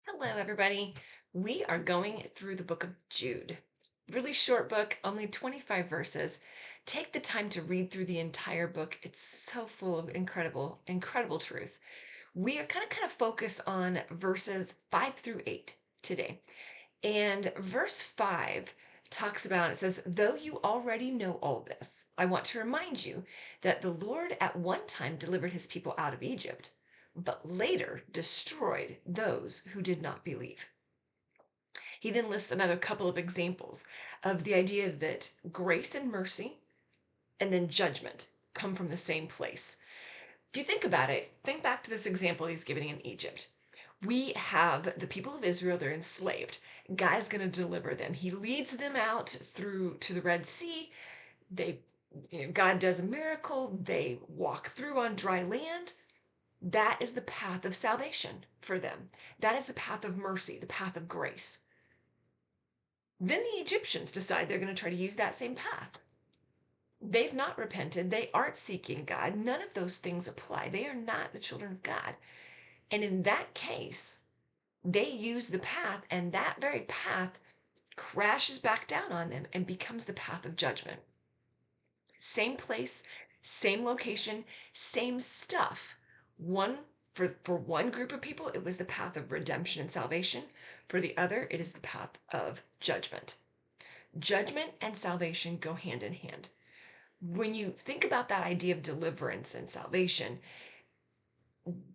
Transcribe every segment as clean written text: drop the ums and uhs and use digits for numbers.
Hello, everybody. We are going through the book of Jude. Really short book, only 25 verses. Take the time to read through the entire book. It's so full of incredible truth. We are kind of focus on verses 5 through 8 today. And verse 5 talks about, it says, though you already know all this, I want to remind you that the Lord at one time delivered his people out of Egypt, but later destroyed those who did not believe. He then lists another couple of examples of the idea that grace and mercy and then judgment come from the same place. If you think about it, think back to this example he's giving in Egypt. We have the people of Israel, they're enslaved. God is going to deliver them. He leads them out through to the Red Sea. They God does a miracle. They walk through on dry land. That is the path of salvation for them. That is the path of mercy, the path of grace. Then the Egyptians decide they're going to try to use that same path. They've not repented. They aren't seeking God. None of those things apply. They are not the children of God. And in that case, they use the path, and that very path crashes back down on them and becomes the path of judgment. Same place, same location, same stuff. One for one group of people, it was the path of redemption and salvation. For the other, it is the path of judgment. Judgment and salvation go hand in hand. When you think about that idea of deliverance and salvation,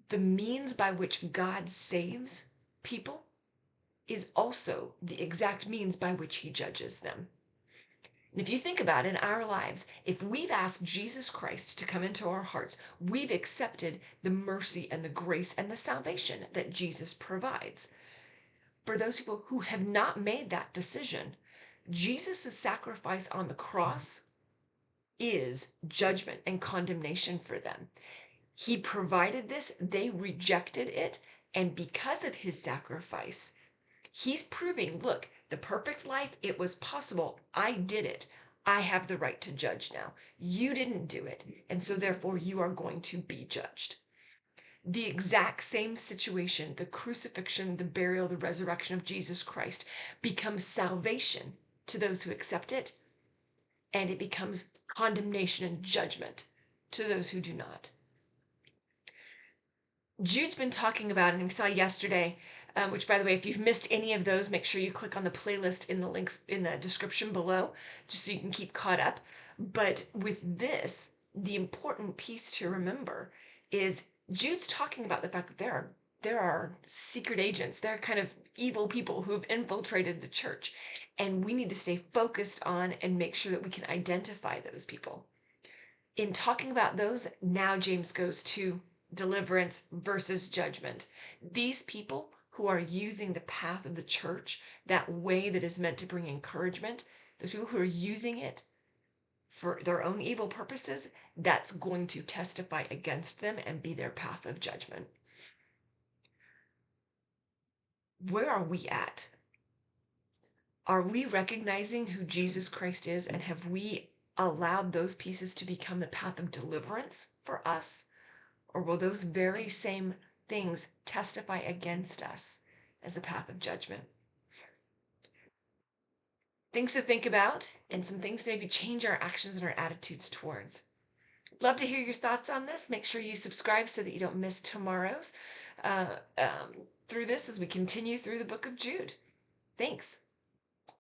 the means by which God saves people is also the exact means by which he judges them. And if you think about it, in our lives, if we've asked Jesus Christ to come into our hearts, we've accepted the mercy and the grace and the salvation that Jesus provides. For those people who have not made that decision, Jesus' sacrifice on the cross is judgment and condemnation for them. He provided this, they rejected it, and because of his sacrifice, he's proving, look, the perfect life, it was possible. I did it. I have the right to judge now. You didn't do it, and so therefore you are going to be judged. The exact same situation, the crucifixion, the burial, the resurrection of Jesus Christ, becomes salvation to those who accept it, and it becomes condemnation and judgment to those who do not. Jude's been talking about, and we saw yesterday, which, by the way, if you've missed any of those, make sure you click on the playlist in the links in the description below, just so you can keep caught up. But with this, the important piece to remember is Jude's talking about the fact that there are secret agents, there are kind of evil people who have infiltrated the church, and we need to stay focused on and make sure that we can identify those people. In talking about those, now James goes to deliverance versus judgment. These people who are using the path of the church, that way that is meant to bring encouragement, those people who are using it for their own evil purposes, that's going to testify against them and be their path of judgment. Where are we at? Are we recognizing who Jesus Christ is, and have we allowed those pieces to become the path of deliverance for us? Or will those very same things testify against us as a path of judgment? Things to think about, and some things to maybe change our actions and our attitudes towards. Love to hear your thoughts on this. Make sure you subscribe so that you don't miss tomorrow's uh, through this as we continue through the book of Jude. Thanks.